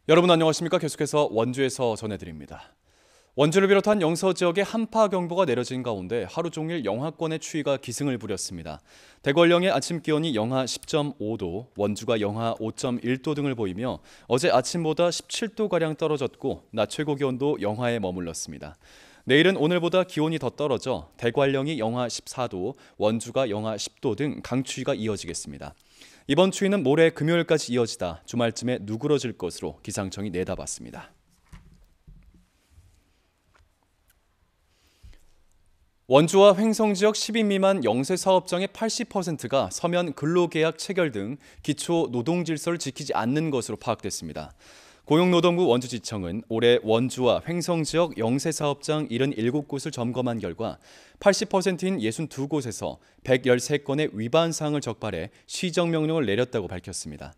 여러분 안녕하십니까? 계속해서 원주에서 전해드립니다. 원주를 비롯한 영서 지역에 한파경보가 내려진 가운데 하루 종일 영하권의 추위가 기승을 부렸습니다. 대관령의 아침 기온이 영하 10.5도, 원주가 영하 5.1도 등을 보이며 어제 아침보다 17도가량 떨어졌고 낮 최고 기온도 영하에 머물렀습니다. 내일은 오늘보다 기온이 더 떨어져 대관령이 영하 14도, 원주가 영하 10도 등 강추위가 이어지겠습니다. 이번 추위는 모레 금요일까지 이어지다 주말쯤에 누그러질 것으로 기상청이 내다봤습니다. 원주와 횡성 지역 10인 미만 영세 사업장의 80%가 서면 근로계약 체결 등 기초 노동 질서를 지키지 않는 것으로 파악됐습니다. 고용노동부 원주지청은 올해 원주와 횡성 지역 영세 사업장 77곳을 점검한 결과 80%인 62곳에서 113건의 위반 사항을 적발해 시정명령을 내렸다고 밝혔습니다.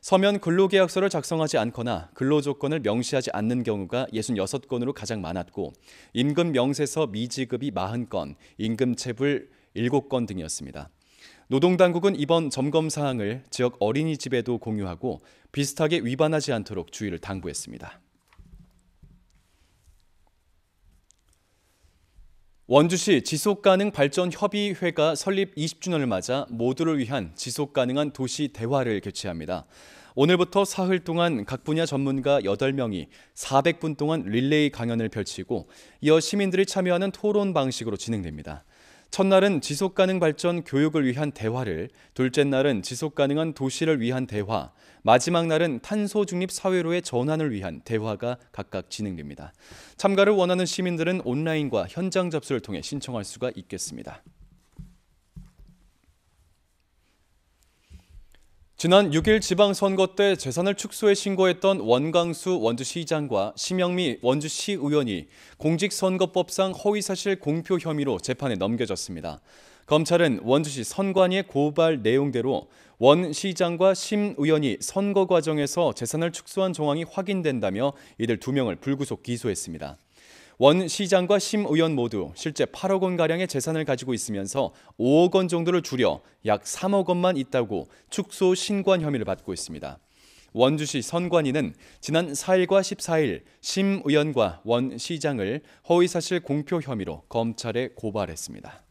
서면 근로계약서를 작성하지 않거나 근로조건을 명시하지 않는 경우가 66건으로 가장 많았고 임금 명세서 미지급이 40건, 임금체불 7건 등이었습니다. 노동당국은 이번 점검 사항을 지역 어린이집에도 공유하고 비슷하게 위반하지 않도록 주의를 당부했습니다. 원주시 지속가능발전협의회가 설립 20주년을 맞아 모두를 위한 지속가능한 도시 대화를 개최합니다. 오늘부터 사흘 동안 각 분야 전문가 8명이 400분 동안 릴레이 강연을 펼치고 이어 시민들이 참여하는 토론 방식으로 진행됩니다. 첫날은 지속가능 발전 교육을 위한 대화를, 둘째 날은 지속가능한 도시를 위한 대화, 마지막 날은 탄소 중립 사회로의 전환을 위한 대화가 각각 진행됩니다. 참가를 원하는 시민들은 온라인과 현장 접수를 통해 신청할 수가 있겠습니다. 지난 6일 지방선거 때 재산을 축소해 신고했던 원광수 원주시장과 심영미 원주시의원이 공직선거법상 허위사실 공표 혐의로 재판에 넘겨졌습니다. 검찰은 원주시 선관위의 고발 내용대로 원 시장과 심 의원이 선거 과정에서 재산을 축소한 정황이 확인된다며 이들 2명을 불구속 기소했습니다. 원 시장과 심 의원 모두 실제 8억 원가량의 재산을 가지고 있으면서 5억 원 정도를 줄여 약 3억 원만 있다고 축소 신고한 혐의를 받고 있습니다. 원주시 선관위는 지난 4일과 14일 심 의원과 원 시장을 허위사실 공표 혐의로 검찰에 고발했습니다.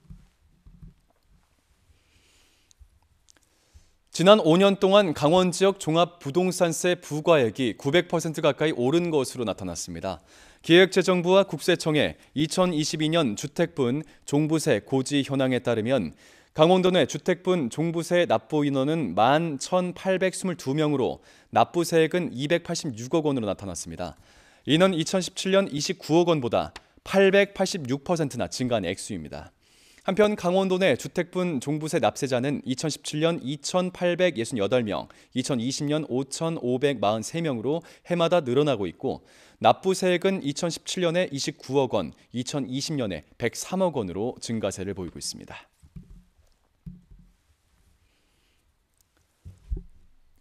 지난 5년 동안 강원 지역 종합부동산세 부과액이 900% 가까이 오른 것으로 나타났습니다. 기획재정부와 국세청의 2022년 주택분 종부세 고지 현황에 따르면 강원도 내 주택분 종부세 납부 인원은 11,822명으로 납부세액은 286억 원으로 나타났습니다. 이는 2017년 29억 원보다 886%나 증가한 액수입니다. 한편 강원도 내 주택분 종부세 납세자는 2017년 2,868명, 2020년 5,543명으로 해마다 늘어나고 있고 납부세액은 2017년에 29억 원, 2020년에 103억 원으로 증가세를 보이고 있습니다.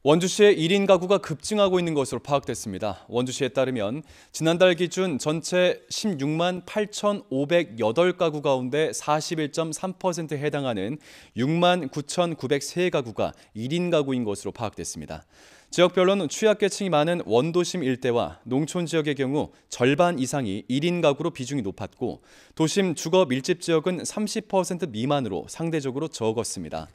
원주시의 1인 가구가 급증하고 있는 것으로 파악됐습니다. 원주시에 따르면 지난달 기준 전체 16만 8,508가구 가운데 41.3%에 해당하는 6만 9,903가구가 1인 가구인 것으로 파악됐습니다. 지역별로는 취약계층이 많은 원도심 일대와 농촌 지역의 경우 절반 이상이 1인 가구로 비중이 높았고 도심 주거 밀집 지역은 30% 미만으로 상대적으로 적었습니다.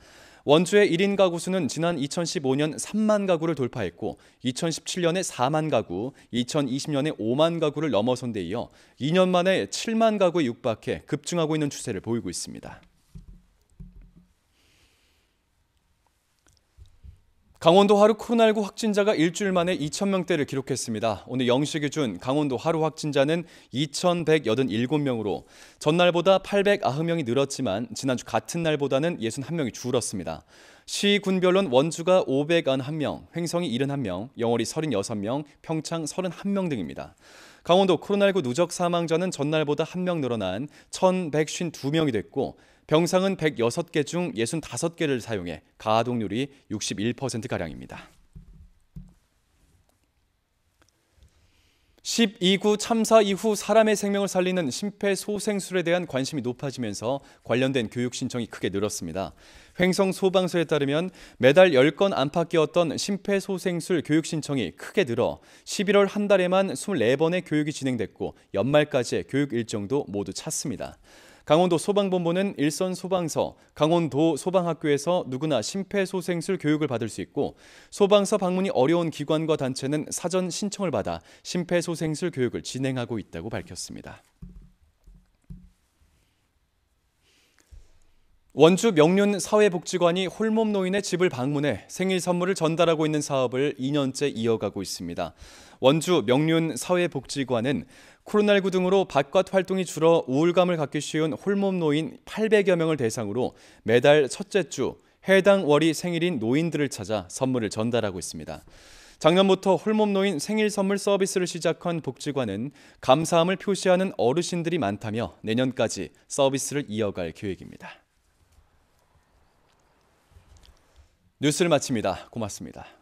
원주의 1인 가구 수는 지난 2015년 3만 가구를 돌파했고 2017년에 4만 가구, 2020년에 5만 가구를 넘어선 데 이어 2년 만에 7만 가구에 육박해 급증하고 있는 추세를 보이고 있습니다. 강원도 하루 코로나19 확진자가 일주일 만에 2,000명대를 기록했습니다. 오늘 0시 기준 강원도 하루 확진자는 2,187명으로 전날보다 890명이 늘었지만 지난주 같은 날보다는 61명이 줄었습니다. 시, 군별로는 원주가 591명, 횡성이 71명, 영월이 36명, 평창 31명 등입니다. 강원도 코로나19 누적 사망자는 전날보다 1명 늘어난 1,152명이 됐고 병상은 106개 중 65개를 사용해 가동률이 61%가량입니다. 12구 참사 이후 사람의 생명을 살리는 심폐소생술에 대한 관심이 높아지면서 관련된 교육 신청이 크게 늘었습니다. 횡성소방서에 따르면 매달 10건 안팎이었던 심폐소생술 교육 신청이 크게 늘어 11월 한 달에만 24번의 교육이 진행됐고 연말까지의 교육 일정도 모두 찼습니다. 강원도 소방본부는 일선 소방서, 강원도 소방학교에서 누구나 심폐소생술 교육을 받을 수 있고 소방서 방문이 어려운 기관과 단체는 사전 신청을 받아 심폐소생술 교육을 진행하고 있다고 밝혔습니다. 원주 명륜 사회복지관이 홀몸 노인의 집을 방문해 생일 선물을 전달하고 있는 사업을 2년째 이어가고 있습니다. 원주 명륜 사회복지관은 코로나19 등으로 바깥 활동이 줄어 우울감을 갖기 쉬운 홀몸 노인 800여 명을 대상으로 매달 첫째 주 해당 월이 생일인 노인들을 찾아 선물을 전달하고 있습니다. 작년부터 홀몸 노인 생일 선물 서비스를 시작한 복지관은 감사함을 표시하는 어르신들이 많다며 내년까지 서비스를 이어갈 계획입니다. 뉴스를 마칩니다. 고맙습니다.